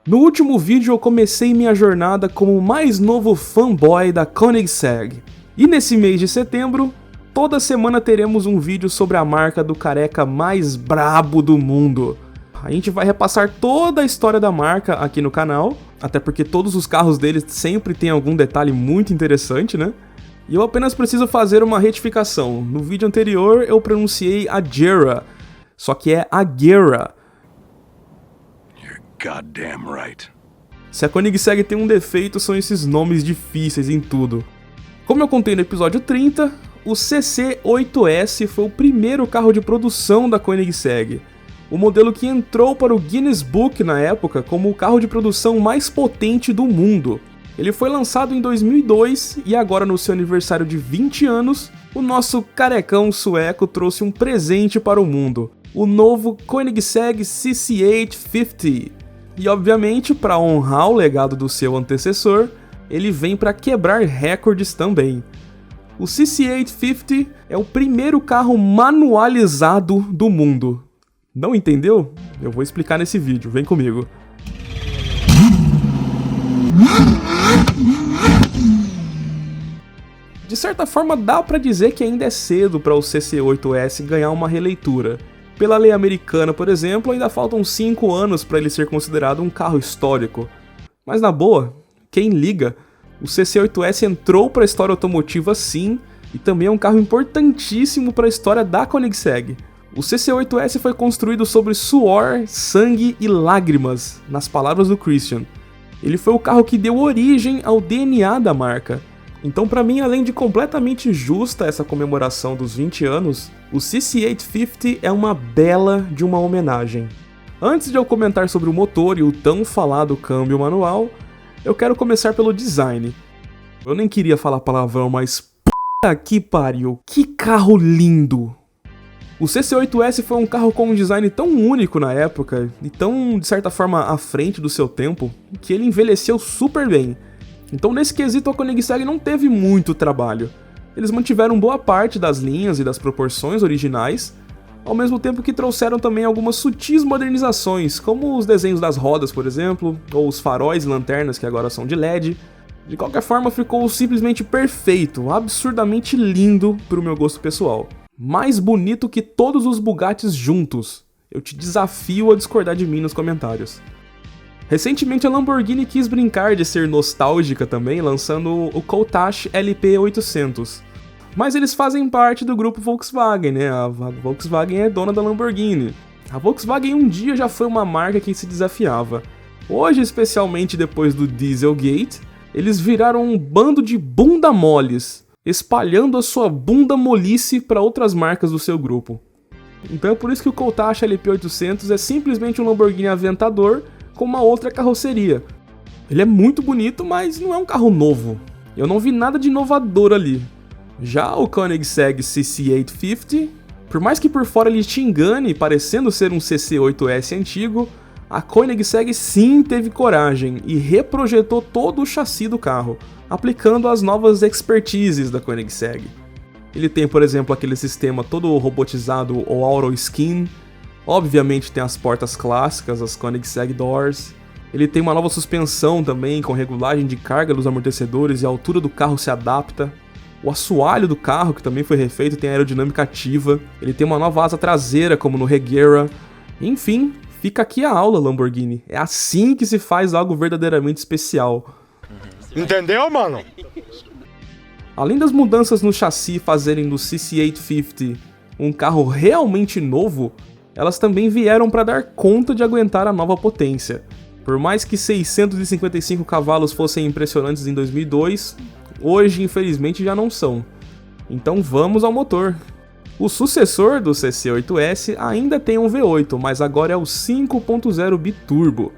No último vídeo eu comecei minha jornada como o mais novo fanboy da Koenigsegg. E nesse mês de setembro, toda semana teremos um vídeo sobre a marca do careca mais brabo do mundo. A gente vai repassar toda a história da marca aqui no canal, até porque todos os carros deles sempre tem algum detalhe muito interessante, né? E eu apenas preciso fazer uma retificação. No vídeo anterior eu pronunciei Agera, só que é Agera. Goddamn right. Se a Koenigsegg tem um defeito, são esses nomes difíceis em tudo. Como eu contei no episódio 30, o CC8S foi o primeiro carro de produção da Koenigsegg. O modelo que entrou para o Guinness Book na época como o carro de produção mais potente do mundo. Ele foi lançado em 2002 e agora no seu aniversário de 20 anos, o nosso carecão sueco trouxe um presente para o mundo. O novo Koenigsegg CC850. E obviamente, para honrar o legado do seu antecessor, ele vem para quebrar recordes também. O CC850 é o primeiro carro manualizado do mundo. Não entendeu? Eu vou explicar nesse vídeo, vem comigo. De certa forma, dá para dizer que ainda é cedo para o CC8S ganhar uma releitura. Pela lei americana, por exemplo, ainda faltam 5 anos para ele ser considerado um carro histórico. Mas na boa, quem liga? O CC8S entrou para a história automotiva sim, e também é um carro importantíssimo para a história da Koenigsegg. O CC8S foi construído sobre suor, sangue e lágrimas, nas palavras do Christian. Ele foi o carro que deu origem ao DNA da marca. Então, para mim, além de completamente justa essa comemoração dos 20 anos, o CC850 é uma bela de uma homenagem. Antes de eu comentar sobre o motor e o tão falado câmbio manual, eu quero começar pelo design. Eu nem queria falar palavrão, mas puta que pariu, que carro lindo! O CC8S foi um carro com um design tão único na época e tão, de certa forma, à frente do seu tempo, que ele envelheceu super bem. Então nesse quesito a Koenigsegg não teve muito trabalho. Eles mantiveram boa parte das linhas e das proporções originais, ao mesmo tempo que trouxeram também algumas sutis modernizações, como os desenhos das rodas, por exemplo, ou os faróis e lanternas que agora são de LED. De qualquer forma ficou simplesmente perfeito, absurdamente lindo pro meu gosto pessoal. Mais bonito que todos os Bugattis juntos. Eu te desafio a discordar de mim nos comentários. Recentemente a Lamborghini quis brincar de ser nostálgica também, lançando o Countach LP800. Mas eles fazem parte do grupo Volkswagen, né? A Volkswagen é dona da Lamborghini. A Volkswagen um dia já foi uma marca que se desafiava. Hoje, especialmente depois do Dieselgate, eles viraram um bando de bunda moles, espalhando a sua bunda molice para outras marcas do seu grupo. Então é por isso que o Countach LP800 é simplesmente um Lamborghini Aventador com uma outra carroceria. Ele é muito bonito, mas não é um carro novo. Eu não vi nada de inovador ali. Já o Koenigsegg CC850, por mais que por fora ele te engane, parecendo ser um CC8S antigo, a Koenigsegg sim teve coragem e reprojetou todo o chassi do carro, aplicando as novas expertises da Koenigsegg. Ele tem, por exemplo, aquele sistema todo robotizado, o Auto Skin. Obviamente tem as portas clássicas, as Koenigsegg Doors. Ele tem uma nova suspensão também, com regulagem de carga dos amortecedores e a altura do carro se adapta. O assoalho do carro, que também foi refeito, tem aerodinâmica ativa. Ele tem uma nova asa traseira, como no Regera. Enfim, fica aqui a aula, Lamborghini. É assim que se faz algo verdadeiramente especial. Entendeu, mano? Além das mudanças no chassi fazerem do CC850 um carro realmente novo, elas também vieram para dar conta de aguentar a nova potência. Por mais que 655 cavalos fossem impressionantes em 2002, hoje infelizmente já não são. Então vamos ao motor. O sucessor do CC8S ainda tem um V8, mas agora é o 5.0 biturbo.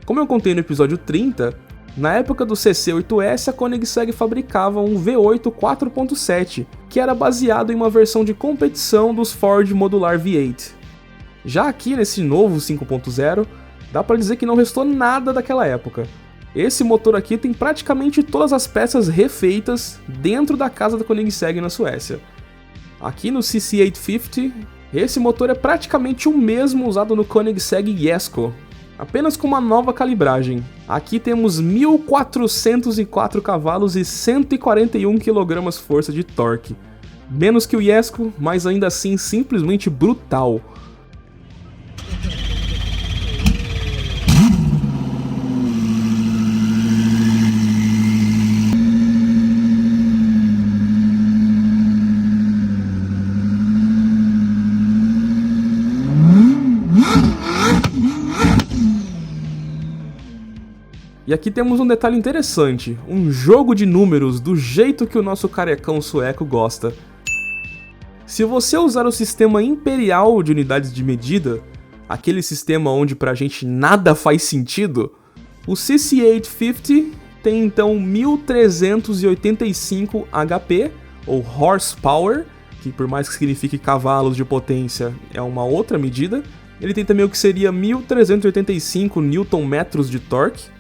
Como eu contei no episódio 30, na época do CC8S a Koenigsegg fabricava um V8 4.7, que era baseado em uma versão de competição dos Ford Modular V8. Já aqui nesse novo 5.0, dá pra dizer que não restou nada daquela época. Esse motor aqui tem praticamente todas as peças refeitas dentro da casa da Koenigsegg na Suécia. Aqui no CC850, esse motor é praticamente o mesmo usado no Koenigsegg Jesko. apenas com uma nova calibragem. Aqui temos 1.404 cavalos e 141 kgf de torque. Menos que o Jesko, mas ainda assim simplesmente brutal. E aqui temos um detalhe interessante, um jogo de números do jeito que o nosso carecão sueco gosta. Se você usar o sistema imperial de unidades de medida, aquele sistema onde pra gente nada faz sentido, o CC850 tem então 1385 HP, ou horsepower, que por mais que signifique cavalos de potência é uma outra medida. Ele tem também o que seria 1385 Nm de torque,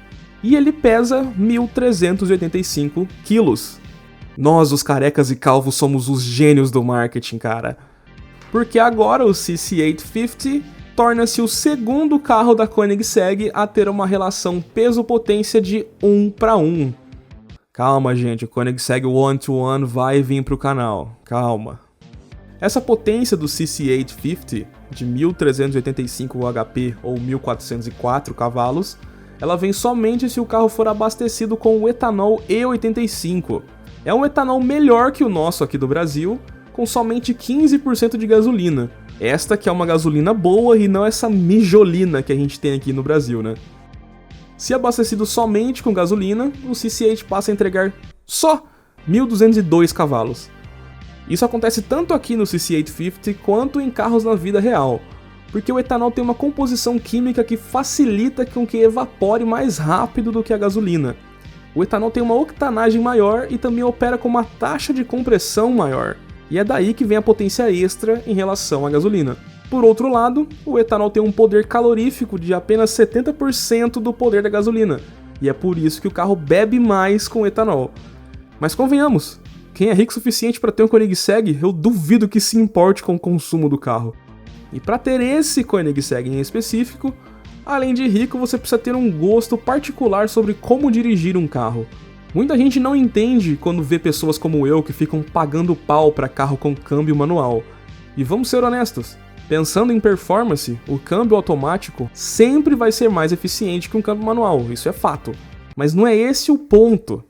e ele pesa 1.385 quilos. Nós, os carecas e calvos, somos os gênios do marketing, cara. Porque agora o CC850 torna-se o segundo carro da Koenigsegg a ter uma relação peso-potência de 1:1. Calma, gente, o Koenigsegg 1-to-1 vai vir pro canal, calma. Essa potência do CC850, de 1.385 HP ou 1.404 cavalos, ela vem somente se o carro for abastecido com o etanol E85. É um etanol melhor que o nosso aqui do Brasil, com somente 15% de gasolina. Esta que é uma gasolina boa e não essa mijolina que a gente tem aqui no Brasil, né? Se abastecido somente com gasolina, o CC8 passa a entregar só 1.202 cavalos. Isso acontece tanto aqui no CC850 quanto em carros na vida real, porque o etanol tem uma composição química que facilita com que evapore mais rápido do que a gasolina. O etanol tem uma octanagem maior e também opera com uma taxa de compressão maior, e é daí que vem a potência extra em relação à gasolina. Por outro lado, o etanol tem um poder calorífico de apenas 70% do poder da gasolina, e é por isso que o carro bebe mais com etanol. Mas convenhamos, quem é rico o suficiente para ter um Koenigsegg, eu duvido que se importe com o consumo do carro. E para ter esse Koenigsegg em específico, além de rico, você precisa ter um gosto particular sobre como dirigir um carro. Muita gente não entende quando vê pessoas como eu que ficam pagando pau para carro com câmbio manual. E vamos ser honestos, pensando em performance, o câmbio automático sempre vai ser mais eficiente que um câmbio manual, isso é fato. Mas não é esse o ponto.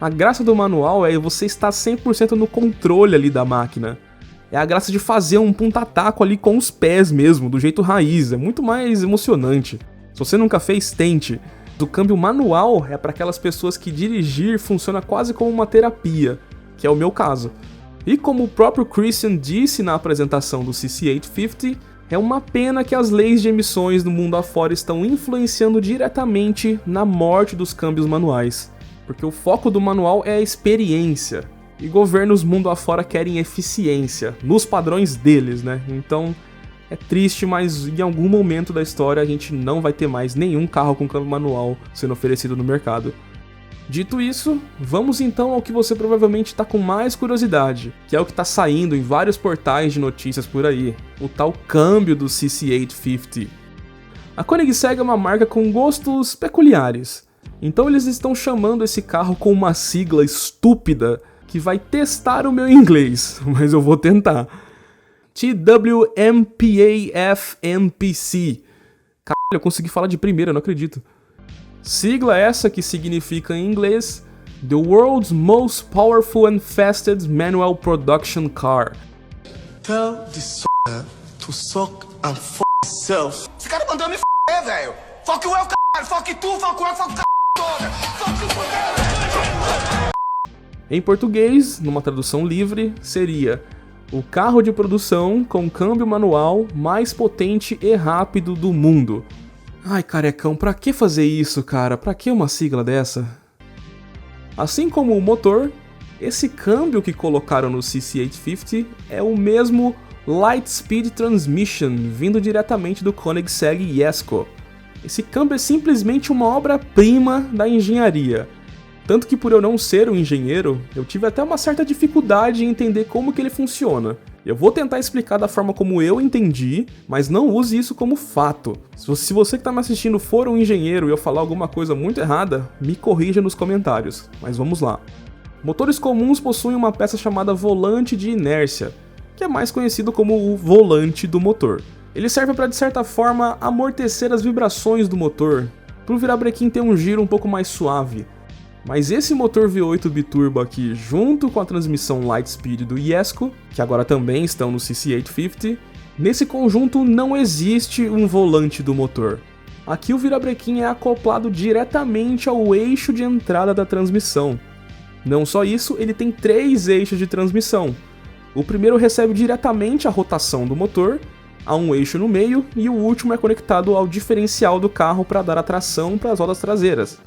A graça do manual é você estar 100% no controle ali da máquina. É a graça de fazer um punta-taco ali com os pés mesmo, do jeito raiz, é muito mais emocionante. Se você nunca fez, tente. O câmbio manual é para aquelas pessoas que dirigir funciona quase como uma terapia, que é o meu caso. E como o próprio Christian disse na apresentação do CC850, é uma pena que as leis de emissões no mundo afora estão influenciando diretamente na morte dos câmbios manuais. Porque o foco do manual é a experiência. E governos mundo afora querem eficiência, nos padrões deles, né? Então, é triste, mas em algum momento da história a gente não vai ter mais nenhum carro com câmbio manual sendo oferecido no mercado. Dito isso, vamos então ao que você provavelmente está com mais curiosidade, que é o que está saindo em vários portais de notícias por aí, o tal câmbio do CC850. A Koenigsegg é uma marca com gostos peculiares, então eles estão chamando esse carro com uma sigla estúpida que vai testar o meu inglês, mas eu vou tentar. TWMPAFNPC. Caralho, eu consegui falar de primeira, não acredito. Sigla essa que significa em inglês The World's Most Powerful and Fastest Manual Production Car. Tell the to suck and f*** itself. Esse cara mandou me f***, velho. Fuck o eu, caralho. Fuck tu, fuck o eu, fuck o toda. Fuck o Em português, numa tradução livre, seria o carro de produção com câmbio manual mais potente e rápido do mundo. Ai, carecão, pra que fazer isso, cara? Pra que uma sigla dessa? Assim como o motor, esse câmbio que colocaram no CC850 é o mesmo Lightspeed Transmission, vindo diretamente do Koenigsegg Jesko. Esse câmbio é simplesmente uma obra-prima da engenharia. Tanto que por eu não ser um engenheiro, eu tive até uma certa dificuldade em entender como que ele funciona. Eu vou tentar explicar da forma como eu entendi, mas não use isso como fato. Se você que está me assistindo for um engenheiro e eu falar alguma coisa muito errada, me corrija nos comentários. Mas vamos lá. Motores comuns possuem uma peça chamada volante de inércia, que é mais conhecido como o volante do motor. Ele serve para, de certa forma, amortecer as vibrações do motor, para o virabrequim ter um giro um pouco mais suave. Mas esse motor V8 biturbo aqui, junto com a transmissão Lightspeed do Jesko, que agora também estão no CC850, nesse conjunto não existe um volante do motor. Aqui o virabrequim é acoplado diretamente ao eixo de entrada da transmissão. Não só isso, ele tem 3 eixos de transmissão. O primeiro recebe diretamente a rotação do motor, há um eixo no meio, e o último é conectado ao diferencial do carro para dar a tração para as rodas traseiras.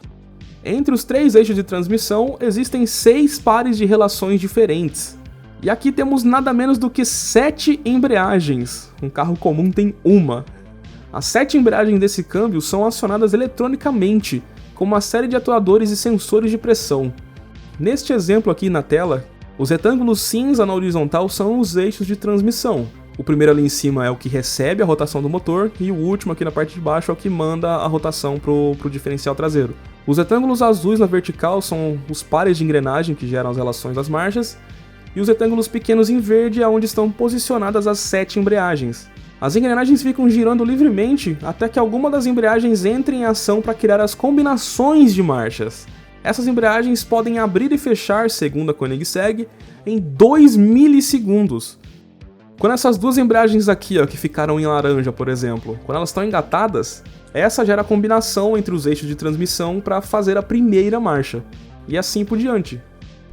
Entre os 3 eixos de transmissão, existem 6 pares de relações diferentes. E aqui temos nada menos do que 7 embreagens. Um carro comum tem uma. As 7 embreagens desse câmbio são acionadas eletronicamente, com uma série de atuadores e sensores de pressão. Neste exemplo aqui na tela, os retângulos cinza na horizontal são os eixos de transmissão. O primeiro ali em cima é o que recebe a rotação do motor, e o último aqui na parte de baixo é o que manda a rotação pro diferencial traseiro. Os retângulos azuis na vertical são os pares de engrenagem que geram as relações das marchas, e os retângulos pequenos em verde é onde estão posicionadas as 7 embreagens. As engrenagens ficam girando livremente até que alguma das embreagens entre em ação para criar as combinações de marchas. Essas embreagens podem abrir e fechar, segundo a Koenigsegg, em 2 milissegundos. Quando essas duas embreagens aqui, ó, que ficaram em laranja, por exemplo, quando elas estão engatadas, essa gera a combinação entre os eixos de transmissão para fazer a primeira marcha, e assim por diante.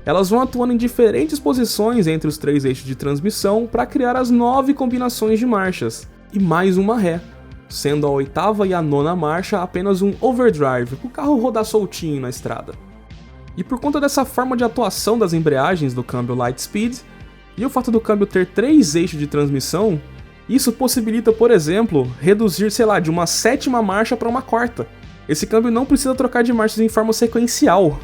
Elas vão atuando em diferentes posições entre os 3 eixos de transmissão para criar as 9 combinações de marchas, e mais uma ré, sendo a 8ª e a 9ª marcha apenas um overdrive, para o carro rodar soltinho na estrada. E por conta dessa forma de atuação das embreagens do câmbio Lightspeed, e o fato do câmbio ter 3 eixos de transmissão, isso possibilita, por exemplo, reduzir, sei lá, de uma 7ª marcha para uma 4ª. Esse câmbio não precisa trocar de marchas em forma sequencial.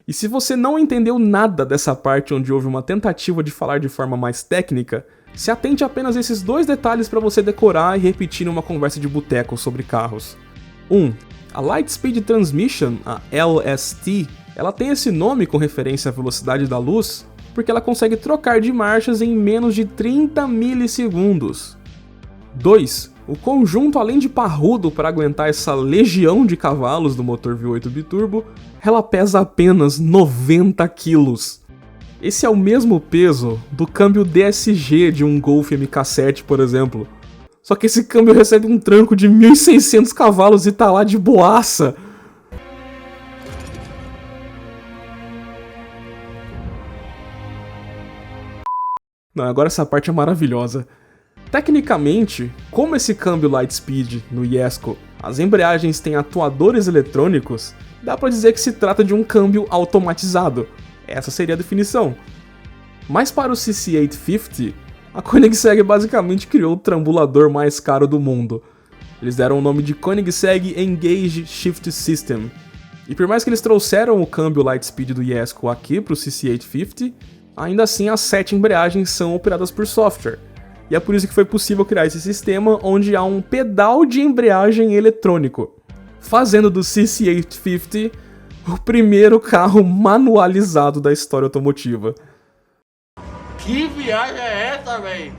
E se você não entendeu nada dessa parte onde houve uma tentativa de falar de forma mais técnica, se atente apenas a esses 2 detalhes para você decorar e repetir em uma conversa de boteco sobre carros. 1. A Lightspeed Transmission, a LST, ela tem esse nome com referência à velocidade da luz, porque ela consegue trocar de marchas em menos de 30 milissegundos. 2. O conjunto, além de parrudo para aguentar essa legião de cavalos do motor V8 biturbo, ela pesa apenas 90 quilos. Esse é o mesmo peso do câmbio DSG de um Golf MK7, por exemplo. Só que esse câmbio recebe um tranco de 1.600 cavalos e tá lá de boaça. Não, agora essa parte é maravilhosa. Tecnicamente, como esse câmbio Lightspeed no Jesko, as embreagens têm atuadores eletrônicos, dá pra dizer que se trata de um câmbio automatizado. Essa seria a definição. Mas para o CC850, a Koenigsegg basicamente criou o trambulador mais caro do mundo. Eles deram o nome de Koenigsegg Engage Shift System. E por mais que eles trouxeram o câmbio Lightspeed do Jesko aqui para o CC850, ainda assim as 7 embreagens são operadas por software. E é por isso que foi possível criar esse sistema onde há um pedal de embreagem eletrônico, fazendo do CC850 o primeiro carro manualizado da história automotiva. Que viagem é essa, véi?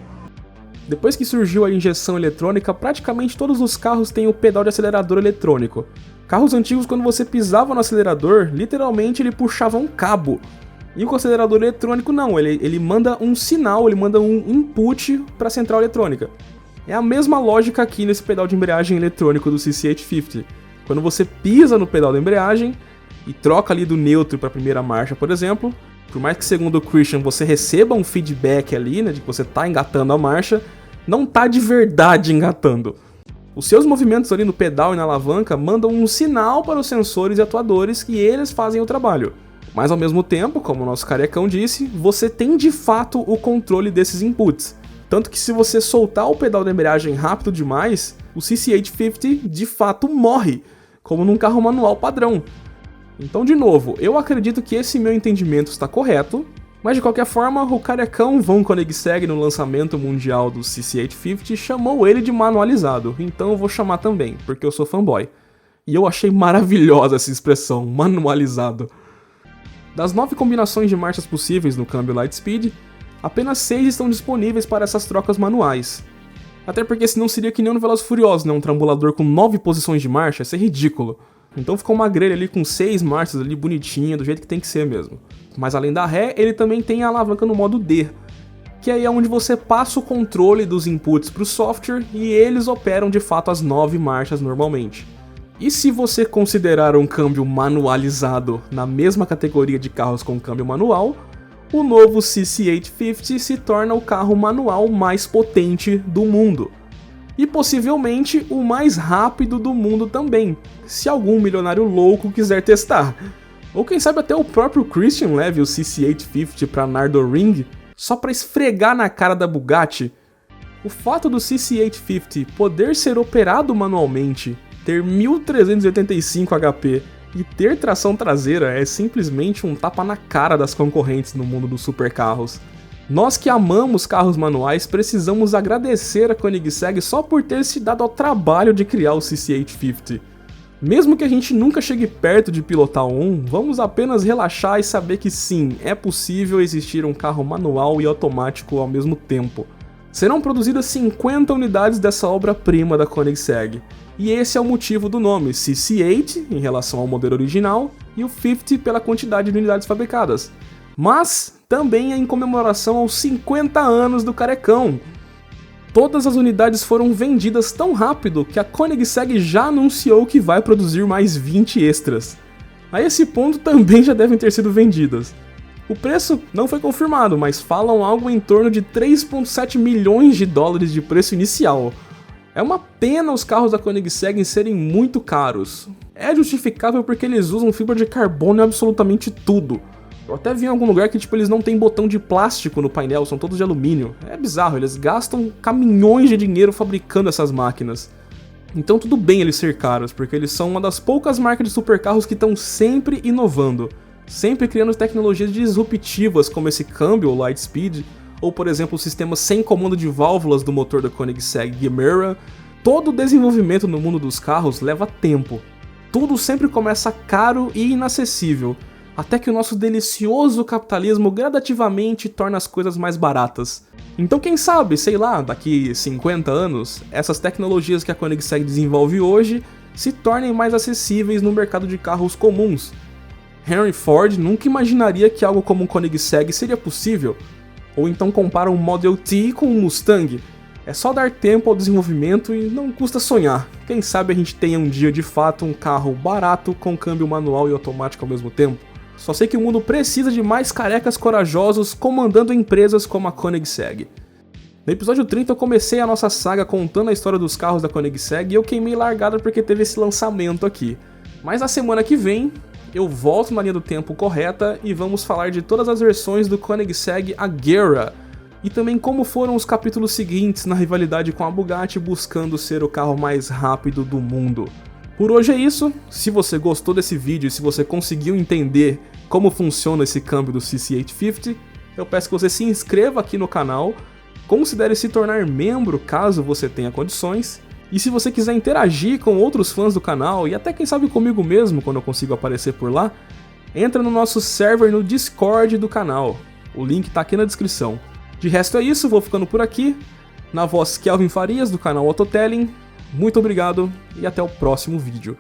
Depois que surgiu a injeção eletrônica, praticamente todos os carros têm o pedal de acelerador eletrônico. Carros antigos, quando você pisava no acelerador, literalmente ele puxava um cabo. E o acelerador eletrônico não, ele manda um sinal, ele manda um input para a central eletrônica. É a mesma lógica aqui nesse pedal de embreagem eletrônico do CC850. Quando você pisa no pedal da embreagem e troca ali do neutro para a primeira marcha, por exemplo, por mais que segundo o Christian você receba um feedback ali, né, de que você está engatando a marcha, não está de verdade engatando. Os seus movimentos ali no pedal e na alavanca mandam um sinal para os sensores e atuadores que eles fazem o trabalho. Mas ao mesmo tempo, como o nosso carecão disse, você tem de fato o controle desses inputs. Tanto que se você soltar o pedal da embreagem rápido demais, o CC850 de fato morre, como num carro manual padrão. Então, de novo, eu acredito que esse meu entendimento está correto, Mas de qualquer forma, o carecão Von Koenigsegg no lançamento mundial do CC850 chamou ele de manualizado, então eu vou chamar também, porque eu sou fanboy. E eu achei maravilhosa essa expressão, manualizado. Das 9 combinações de marchas possíveis no câmbio Lightspeed, apenas 6 estão disponíveis para essas trocas manuais. Até porque senão seria que nem no Velozes e Furiosos, né? Um trambulador com 9 posições de marcha, isso é ridículo. Então ficou uma grelha ali com 6 marchas ali bonitinha, do jeito que tem que ser mesmo. Mas além da ré, ele também tem a alavanca no modo D, que aí é onde você passa o controle dos inputs para o software e eles operam de fato as 9 marchas normalmente. E se você considerar um câmbio manualizado na mesma categoria de carros com câmbio manual, o novo CC850 se torna o carro manual mais potente do mundo. E possivelmente o mais rápido do mundo também, se algum milionário louco quiser testar. Ou quem sabe até o próprio Christian leve o CC850 para Nürburgring só para esfregar na cara da Bugatti. O fato do CC850 poder ser operado manualmente, ter 1385 HP e ter tração traseira é simplesmente um tapa na cara das concorrentes no mundo dos supercarros. Nós que amamos carros manuais precisamos agradecer a Koenigsegg só por ter se dado ao trabalho de criar o CC850. Mesmo que a gente nunca chegue perto de pilotar um, vamos apenas relaxar e saber que sim, é possível existir um carro manual e automático ao mesmo tempo. Serão produzidas 50 unidades dessa obra-prima da Koenigsegg, e esse é o motivo do nome CC8 em relação ao modelo original e o 50 pela quantidade de unidades fabricadas. Mas também é em comemoração aos 50 anos do carecão. Todas as unidades foram vendidas tão rápido que a Koenigsegg já anunciou que vai produzir mais 20 extras. A esse ponto também já devem ter sido vendidas. O preço não foi confirmado, mas falam algo em torno de 3,7 milhões de dólares de preço inicial. É uma pena os carros da Koenigsegg serem muito caros. É justificável porque eles usam fibra de carbono em absolutamente tudo. Eu até vi em algum lugar que eles não tem botão de plástico no painel, são todos de alumínio. É bizarro, eles gastam caminhões de dinheiro fabricando essas máquinas. Então tudo bem eles ser caros, porque eles são uma das poucas marcas de supercarros que estão sempre inovando. Sempre criando tecnologias disruptivas como esse câmbio, o Lightspeed, ou por exemplo o sistema sem comando de válvulas do motor da Koenigsegg Gemera. Todo o desenvolvimento no mundo dos carros leva tempo. Tudo sempre começa caro e inacessível, até que o nosso delicioso capitalismo gradativamente torna as coisas mais baratas. Então quem sabe, sei lá, daqui 50 anos, essas tecnologias que a Koenigsegg desenvolve hoje se tornem mais acessíveis no mercado de carros comuns. Henry Ford nunca imaginaria que algo como um Koenigsegg seria possível. Ou então compara um Model T com um Mustang. É só dar tempo ao desenvolvimento e não custa sonhar. Quem sabe a gente tenha um dia de fato um carro barato com câmbio manual e automático ao mesmo tempo. Só sei que o mundo precisa de mais carecas corajosos comandando empresas como a Koenigsegg. No episódio 30 eu comecei a nossa saga contando a história dos carros da Koenigsegg e eu queimei largada porque teve esse lançamento aqui. Mas na semana que vem eu volto na linha do tempo correta e vamos falar de todas as versões do Koenigsegg Agera e também como foram os capítulos seguintes na rivalidade com a Bugatti buscando ser o carro mais rápido do mundo. Por hoje é isso. Se você gostou desse vídeo e se você conseguiu entender como funciona esse câmbio do CC850, eu peço que você se inscreva aqui no canal, considere se tornar membro caso você tenha condições, e se você quiser interagir com outros fãs do canal e até quem sabe comigo mesmo quando eu consigo aparecer por lá, entra no nosso server no Discord do canal, o link tá aqui na descrição. De resto é isso, vou ficando por aqui, na voz Kelvin Farias do canal Autotelling. Muito obrigado e até o próximo vídeo.